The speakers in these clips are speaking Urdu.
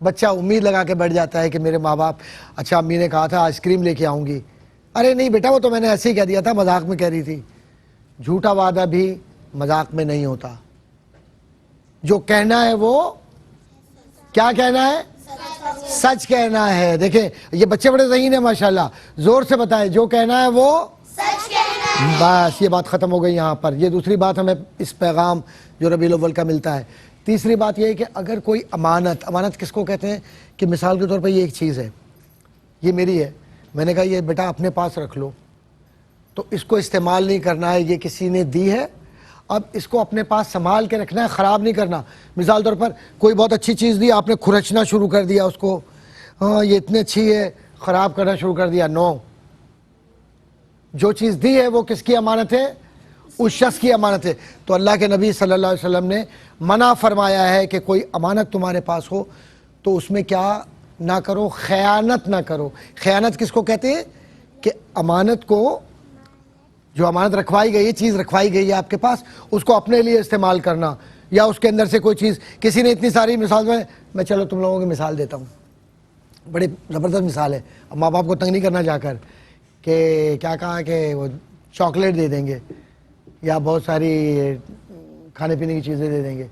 بچہ امید لگا کے بیٹھ جاتا ہے کہ میرے ماں باپ اچھا امی نے کہا تھا آئس کریم لے کے آؤں گی, ارے نہیں بیٹا وہ تو میں نے ایسے ہی کہہ دیا تھا, مذاق میں کہہ رہی تھی. جھوٹا وعدہ بھی مذاق میں نہیں ہوتا, جو کہنا ہے وہ کیا کہنا ہے, سچ کہنا ہے. دیکھیں یہ بچے بڑے ذہین ہیں ماشاءاللہ, زور سے بتائیں جو کہنا ہے وہ سچ کہنا ہے. بس یہ بات ختم ہو گئی یہاں پر. یہ دوسری بات ہمیں اس پیغام جو ربیع الاول کا ملتا ہے. تیسری بات یہ ہے کہ اگر کوئی امانت کس کو کہتے ہیں کہ مثال کے طور پر یہ ایک چیز ہے, یہ میری ہے, میں نے کہا یہ بیٹا اپنے پاس رکھ لو, تو اس کو استعمال نہیں کرنا ہے, یہ کسی نے دی ہے, اب اس کو اپنے پاس سنبھال کے رکھنا ہے, خراب نہیں کرنا. مثال طور پر کوئی بہت اچھی چیز دی, آپ نے کھرچنا شروع کر دیا اس کو, ہاں یہ اتنی اچھی ہے, خراب کرنا شروع کر دیا. نو, جو چیز دی ہے وہ کس کی امانت ہے, اس شخص کی امانت ہے. تو اللہ کے نبی صلی اللہ علیہ وسلم نے منع فرمایا ہے کہ کوئی امانت تمہارے پاس ہو تو اس میں کیا نہ کرو, خیانت نہ کرو. خیانت کس کو کہتے ہیں کہ امانت کو, جو امانت رکھوائی گئی ہے, چیز رکھوائی گئی ہے آپ کے پاس, اس کو اپنے لیے استعمال کرنا, یا اس کے اندر سے کوئی چیز, کسی نے اتنی ساری مثال میں چلو تم لوگوں کی مثال دیتا ہوں, بڑی زبردست مثال ہے. اب ماں باپ کو تنگ نہیں کرنا جا کر کہ کیا کہا کہ وہ چاکلیٹ دے دیں گے یا بہت ساری کھانے پینے کی چیزیں دے دیں گے.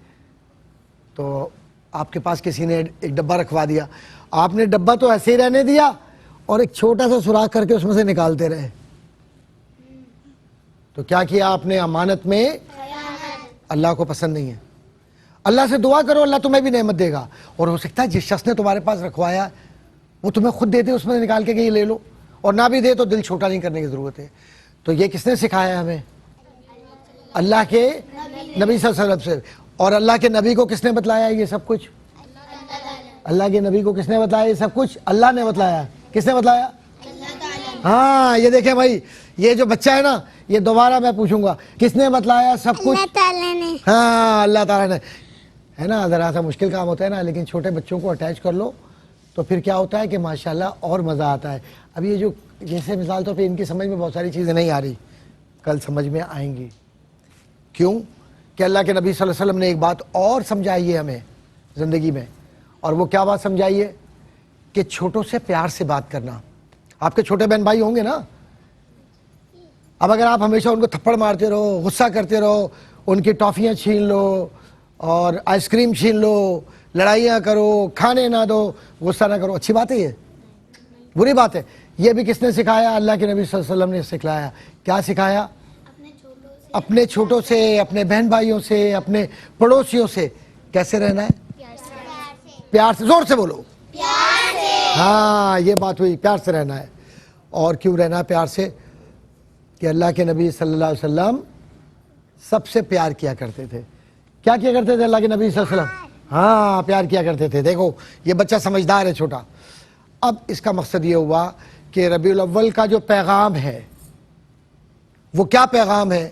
تو آپ کے پاس کسی نے ایک ڈبہ رکھوا دیا, آپ نے ڈبہ تو ایسے ہی رہنے دیا اور ایک چھوٹا سا سوراخ کر کے اس میں سے نکالتے رہے. تو کیا کیا آپ نے, امانت میں اللہ کو پسند نہیں ہے. اللہ سے دعا کرو, اللہ تمہیں بھی نعمت دے گا, اور ہو سکتا ہے جس شخص نے تمہارے پاس رکھوایا وہ تمہیں خود دے دے, اس میں نکال کے کہ یہ لے لو, اور نہ بھی دے تو دل چھوٹا نہیں کرنے کی ضرورت ہے. تو یہ کس نے سکھایا ہمیں, اللہ کے نبی صلی اللہ علیہ وسلم سے. اور اللہ کے نبی کو کس نے بتلایا یہ سب کچھ, اللہ کے نبی کو کس نے بتلایا یہ سب کچھ, اللہ نے بتلایا. کس نے بتلایا, ہاں. یہ دیکھیں بھائی, یہ جو بچہ ہے نا, یہ دوبارہ میں پوچھوں گا کس نے بتلایا سب کچھ, اللہ تعالیٰ نے. ہاں اللہ تعالیٰ نے. ہے نا, ذرا سا مشکل کام ہوتا ہے نا, لیکن چھوٹے بچوں کو اٹیچ کر لو تو پھر کیا ہوتا ہے کہ ماشاءاللہ اور مزہ آتا ہے. اب یہ جو جیسے مثال طور پہ ان کی سمجھ میں بہت ساری چیزیں نہیں آ رہی, کل سمجھ میں آئیں گی. کیوں کہ اللہ کے نبی صلی اللہ علیہ وسلم نے ایک بات اور سمجھائی ہے ہمیں زندگی میں, اور وہ کیا بات سمجھائی ہے کہ چھوٹوں سے پیار سے بات کرنا. آپ کے چھوٹے بہن بھائی ہوں گے نا, اب اگر آپ ہمیشہ ان کو تھپڑ مارتے رہو, غصہ کرتے رہو, ان کی ٹافیاں چھین لو اور آئس کریم چھین لو, لڑائیاں کرو, کھانے نہ دو, غصہ نہ کرو, اچھی بات ہے یہ, بری بات ہے. یہ بھی کس نے سکھایا, اللہ کے نبی صلی اللہ علیہ وسلم نے سکھلایا. کیا سکھایا, اپنے چھوٹوں سے, اپنے بہن بھائیوں سے, اپنے پڑوسیوں سے کیسے رہنا ہے, پیار سے. زور سے بولو, ہاں یہ بات ہوئی, پیار سے رہنا ہے. اور کیوں رہنا ہے پیار سے, کہ اللہ کے نبی صلی اللہ علیہ وسلم سب سے پیار کیا کرتے تھے. کیا کیا کرتے تھے اللہ کے نبی صلی اللہ علیہ وسلم, ہاں پیار کیا کرتے تھے. دیکھو یہ بچہ سمجھدار ہے چھوٹا. اب اس کا مقصد یہ ہوا کہ ربیع الاول کا جو پیغام ہے وہ کیا پیغام ہے.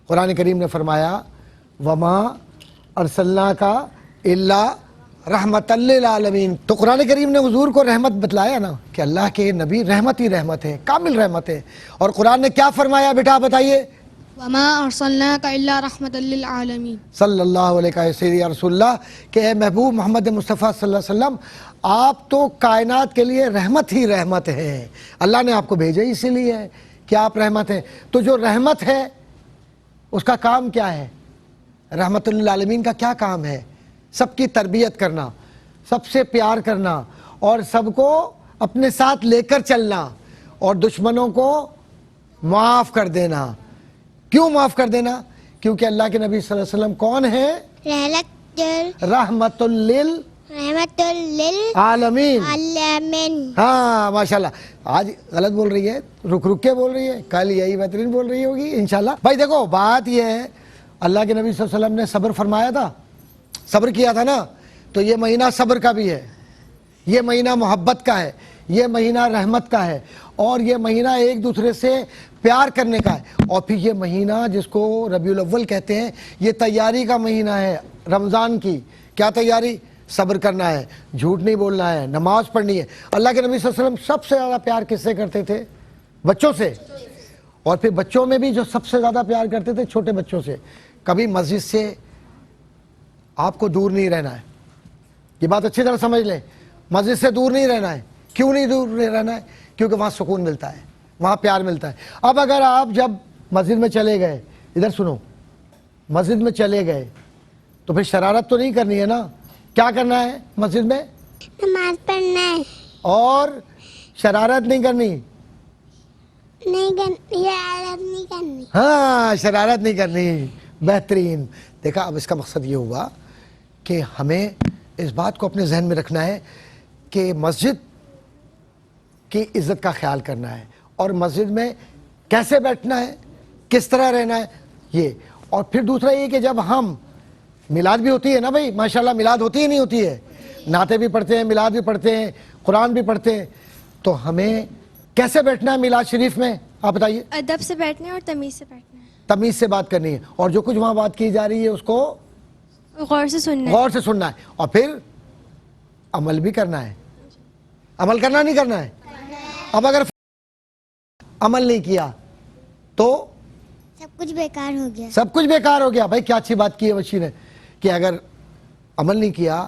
قرآن کریم نے فرمایا وما ارسلناک الا رحمت للعالمین. تو قرآن کریم نے حضور کو رحمت بتلایا نا, کہ اللہ کے نبی رحمت ہی رحمت ہے, کامل رحمت ہے. اور قرآن نے کیا فرمایا بیٹا بتائیے, وما ارسلناک الا رحمت للعالمین. صلی اللہ علیہ سیدی رسول اللہ, کہ اے محبوب محمد مصطفیٰ صلی اللہ علیہ وسلم آپ تو کائنات کے لیے رحمت ہی رحمت ہیں. اللہ نے آپ کو بھیجا اسی لیے ہے کہ آپ رحمت ہیں. تو جو رحمت ہے اس کا کام کیا ہے, رحمت للعالمین کا کیا کام ہے, سب کی تربیت کرنا, سب سے پیار کرنا, اور سب کو اپنے ساتھ لے کر چلنا, اور دشمنوں کو معاف کر دینا. کیوں معاف کر دینا, کیونکہ اللہ کے نبی صلی اللہ علیہ وسلم کون ہیں, رحمت للعالمین. ہاں ماشاءاللہ, آج غلط بول رہی ہے, رک رک کے بول رہی ہے, کل یہی بہترین بول رہی ہوگی انشاءاللہ. بھائی دیکھو بات یہ ہے, اللہ کے نبی صلی اللہ علیہ وسلم نے صبر فرمایا تھا, صبر کیا تھا نا, تو یہ مہینہ صبر کا بھی ہے, یہ مہینہ محبت کا ہے, یہ مہینہ رحمت کا ہے, اور یہ مہینہ ایک دوسرے سے پیار کرنے کا ہے. اور پھر یہ مہینہ جس کو ربیع الاول کہتے ہیں, یہ تیاری کا مہینہ ہے رمضان کی. کیا تیاری, صبر کرنا ہے, جھوٹ نہیں بولنا ہے, نماز پڑھنی ہے. اللہ کے نبی صلی اللہ علیہ وسلم سب سے زیادہ پیار کس سے کرتے تھے, بچوں سے. اور پھر بچوں میں بھی جو سب سے زیادہ پیار کرتے تھے, چھوٹے بچوں سے. کبھی مسجد سے آپ کو دور نہیں رہنا ہے, یہ بات اچھی طرح سمجھ لیں, مسجد سے دور نہیں رہنا ہے. کیوں نہیں دور رہنا ہے؟ کیونکہ وہاں سکون ملتا ہے, وہاں پیار ملتا ہے. اب اگر آپ جب مسجد میں چلے گئے, ادھر سنو, مسجد میں چلے گئے تو پھر شرارت تو نہیں کرنی ہے نا. کیا کرنا ہے مسجد میں؟ نماز پڑھنا ہے. اور شرارت نہیں کرنی. شرارت نہیں کرنی. ہاں, شرارت نہیں کرنی. بہترین. دیکھا, اب اس کا مقصد یہ ہوا کہ ہمیں اس بات کو اپنے ذہن میں رکھنا ہے کہ مسجد کی عزت کا خیال کرنا ہے, اور مسجد میں کیسے بیٹھنا ہے, کس طرح رہنا ہے یہ. اور پھر دوسرا یہ کہ جب ہم, میلاد بھی ہوتی ہے نا بھائی, ماشاءاللہ میلاد ہوتی ہی نہیں ہوتی ہے, نعتیں بھی پڑھتے ہیں, میلاد بھی پڑھتے ہیں, قرآن بھی پڑھتے ہیں, تو ہمیں کیسے بیٹھنا ہے میلاد شریف میں, آپ بتائیے. ادب سے بیٹھنا ہے اور تمیز سے بیٹھنا ہے. تمیز سے بات کرنی ہے, اور جو کچھ وہاں بات کی جا رہی ہے اس کو غور سے سننا ہے. غور سے سننا ہے, اور پھر عمل بھی کرنا ہے. عمل کرنا نہیں کرنا ہے. اب اگر عمل نہیں کیا تو سب کچھ بیکار ہو گیا. سب کچھ بیکار ہو گیا. بھائی کیا اچھی بات کی ہے بچی نے, کہ اگر عمل نہیں کیا,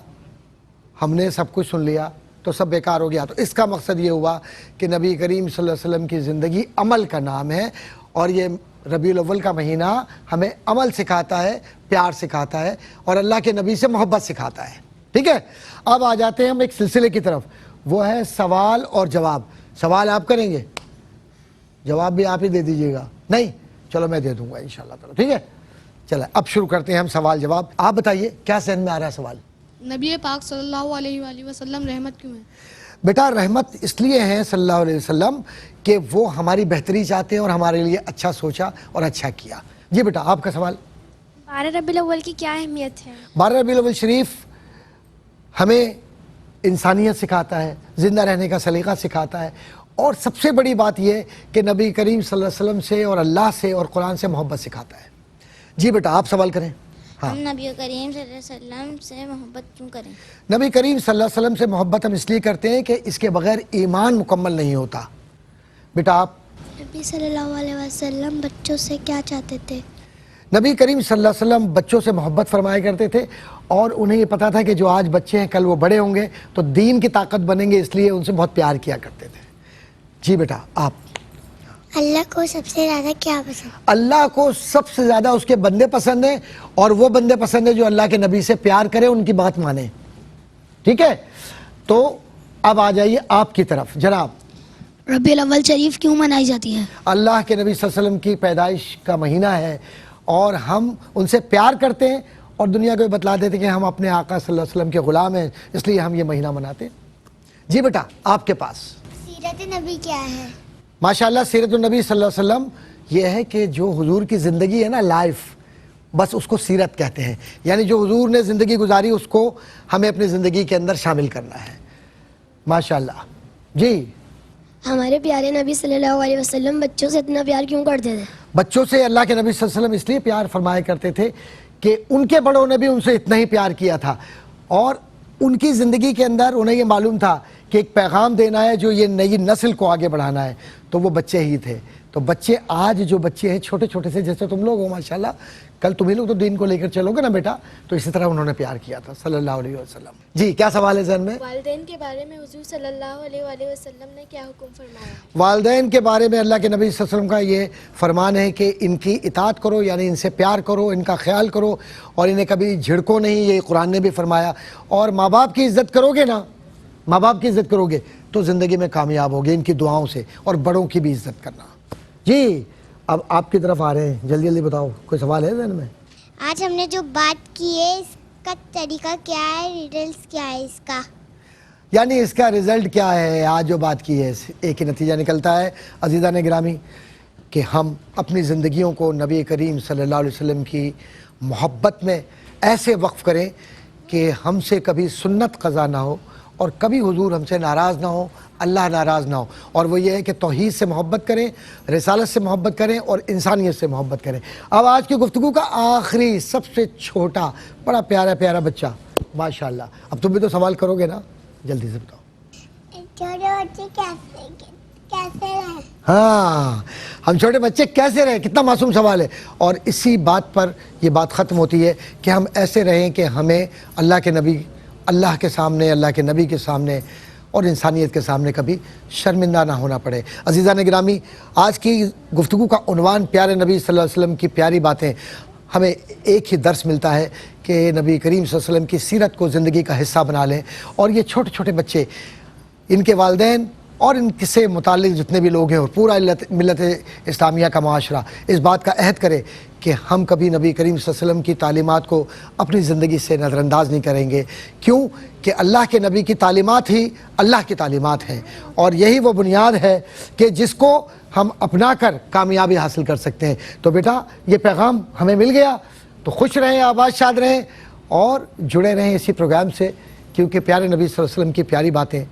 ہم نے سب کچھ سن لیا تو سب بیکار ہو گیا. تو اس کا مقصد یہ ہوا کہ نبی کریم صلی اللہ علیہ وسلم کی زندگی عمل کا نام ہے, اور یہ ربیع الاول کا مہینہ ہمیں عمل سکھاتا ہے, پیار سکھاتا ہے, اور اللہ کے نبی سے محبت سکھاتا ہے. ٹھیک ہے, اب آ جاتے ہیں ہم ایک سلسلے کی طرف, وہ ہے سوال اور جواب. سوال آپ کریں گے, جواب بھی آپ ہی دے دیجیے گا. نہیں, چلو میں دے دوں گا انشاءاللہ تعالی. ٹھیک ہے, چلیں اب شروع کرتے ہیں ہم سوال جواب. آپ بتائیے کیا ذہن میں آ رہا ہے سوال؟ نبی پاک صلی اللہ علیہ وآلہ وسلم رحمت کیوں ہے؟ بیٹا رحمت اس لیے ہیں صلی اللہ علیہ وسلم کہ وہ ہماری بہتری چاہتے ہیں اور ہمارے لیے اچھا سوچا اور اچھا کیا. جی بیٹا, آپ کا سوال. 12 ربیع الاول کی کیا اہمیت ہے؟ 12 ربیع الاول شریف ہمیں انسانیت سکھاتا ہے, زندہ رہنے کا سلیقہ سکھاتا ہے, اور سب سے بڑی بات یہ کہ نبی کریم صلی اللہ علیہ وسلم سے اور اللہ سے اور قرآن سے محبت سکھاتا ہے. جی بیٹا, آپ سوال کریں. ہاں, ہم نبی کریم صلی اللہ علیہ وسلم سے محبت کیوں کریں؟ نبی کریم صلی اللہ علیہ وسلم سے محبت ہم اس لیے کرتے ہیں کہ اس کے بغیر ایمان مکمل نہیں ہوتا. بیٹا آپ. نبی صلی اللہ علیہ وسلم بچوں سے کیا چاہتے تھے؟ نبی کریم صلی اللہ علیہ وسلم بچوں سے محبت فرمایا کرتے تھے, اور انہیں یہ پتا تھا کہ جو آج بچے ہیں کل وہ بڑے ہوں گے تو دین کی طاقت بنیں گے, اس لیے ان سے بہت پیار کیا کرتے تھے. جی بیٹا آپ. اللہ کو سب سے زیادہ کیا پسند؟ اللہ کو سب سے زیادہ اس کے بندے پسند ہیں, اور وہ بندے پسند ہیں جو اللہ کے نبی سے پیار کریں, ان کی بات مانیں. ٹھیک ہے, تو اب آ جائیے آپ کی طرف. جناب, ربیع الاول شریف کیوں منائی جاتی ہے؟ اللہ کے نبی صلی اللہ علیہ وسلم کی پیدائش کا مہینہ ہے, اور ہم ان سے پیار کرتے ہیں, اور دنیا کو یہ بتلا دیتے ہیں کہ ہم اپنے آقا صلی اللہ علیہ وسلم کے غلام ہیں, اس لیے ہم یہ مہینہ مناتے ہیں. جی بیٹا, آپ کے پاس. سیرت نبی کیا ہے؟ ماشاءاللہ, سیرت النبی صلی اللہ علیہ وسلم یہ ہے کہ جو حضور کی زندگی ہے نا, لائف, بس اس کو سیرت کہتے ہیں. یعنی جو حضور نے زندگی گزاری اس کو ہمیں اپنی زندگی کے اندر شامل کرنا ہے. ماشاءاللہ. جی, ہمارے پیارے نبی صلی اللہ علیہ وسلم بچوں سے اتنا پیار کیوں کرتے تھے؟ بچوں سے اللہ کے نبی صلی اللہ علیہ وسلم اس لیے پیار فرمایا کرتے تھے کہ ان کے بڑوں نے بھی ان سے اتنا ہی پیار کیا تھا, اور ان کی زندگی کے اندر انہیں یہ معلوم تھا کہ ایک پیغام دینا ہے جو یہ نئی نسل کو آگے بڑھانا ہے, تو وہ بچے ہی تھے. تو بچے, آج جو بچے ہیں چھوٹے چھوٹے سے, جیسے تم لوگ ہو ماشاءاللہ, کل تمہیں لوگ تو دین کو لے کر چلو گے نا بیٹا, تو اسی طرح انہوں نے پیار کیا تھا صلی اللہ علیہ وسلم. جی, کیا سوال ہے ذہن میں؟ والدین کے بارے میں حضور صلی اللہ علیہ وآلہ وسلم نے کیا حکم فرمایا؟ والدین کے بارے میں اللہ کے نبی صلی اللہ علیہ وسلم کا یہ فرمان ہے کہ ان کی اطاعت کرو, یعنی ان سے پیار کرو, ان کا خیال کرو, اور انہیں کبھی جھڑکو نہیں, یہ قرآن نے بھی فرمایا. اور ماں باپ کی عزت کرو گے نا, ماں باپ کی عزت کرو گے تو زندگی میں کامیاب ہوگے ان کی دعاؤں سے, اور بڑوں کی بھی عزت کرنا. جی, اب آپ کی طرف آ رہے ہیں, جلدی جلدی بتاؤ, کوئی سوال ہے ذہن میں؟ آج ہم نے جو بات کی ہے اس کا طریقہ کیا ہے, ریڈلز کیا ہے اس کا؟ یعنی اس کا رزلٹ کیا ہے؟ آج جو بات کی ہے ایک ہی نتیجہ نکلتا ہے عزیزان گرامی, کہ ہم اپنی زندگیوں کو نبی کریم صلی اللہ علیہ وسلم کی محبت میں ایسے وقف کریں کہ ہم سے کبھی سنت قضا نہ ہو, اور کبھی حضور ہم سے ناراض نہ ہو, اللہ ناراض نہ ہو. اور وہ یہ ہے کہ توحید سے محبت کریں, رسالت سے محبت کریں, اور انسانیت سے محبت کریں. اب آج کی گفتگو کا آخری سب سے چھوٹا بڑا پیارا پیارا بچہ, ماشاءاللہ, اب تم بھی تو سوال کرو گے نا, جلدی سے بتاؤ. چھوٹے بچے کیسے رہیں؟ ہاں, ہم چھوٹے بچے کیسے رہیں, کتنا معصوم سوال ہے. اور اسی بات پر یہ بات ختم ہوتی ہے کہ ہم ایسے رہیں کہ ہمیں اللہ کے نبی اللہ کے سامنے, اللہ کے نبی کے سامنے اور انسانیت کے سامنے کبھی شرمندہ نہ ہونا پڑے. عزیزان گرامی, آج کی گفتگو کا عنوان پیارے نبی صلی اللہ علیہ وسلم کی پیاری باتیں. ہمیں ایک ہی درس ملتا ہے کہ نبی کریم صلی اللہ علیہ وسلم کی سیرت کو زندگی کا حصہ بنا لیں, اور یہ چھوٹے چھوٹے بچے, ان کے والدین اور ان سے متعلق جتنے بھی لوگ ہیں اور پورا ملت اسلامیہ کا معاشرہ اس بات کا عہد کرے کہ ہم کبھی نبی کریم صلی اللہ علیہ وسلم کی تعلیمات کو اپنی زندگی سے نظر انداز نہیں کریں گے. کیوں کہ اللہ کے نبی کی تعلیمات ہی اللہ کی تعلیمات ہیں, اور یہی وہ بنیاد ہے کہ جس کو ہم اپنا کر کامیابی حاصل کر سکتے ہیں. تو بیٹا, یہ پیغام ہمیں مل گیا تو خوش رہیں, آباد شاد رہیں اور جڑے رہیں اسی پروگرام سے, کیونکہ پیارے نبی صلی اللہ علیہ وسلم کی پیاری باتیں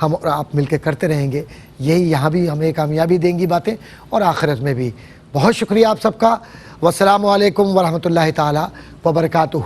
ہم اور آپ مل کے کرتے رہیں گے. یہی یہاں بھی ہمیں کامیابی دیں گی باتیں, اور آخرت میں بھی. بہت شکریہ آپ سب کا. والسلام علیکم ورحمۃ اللہ تعالی وبرکاتہ.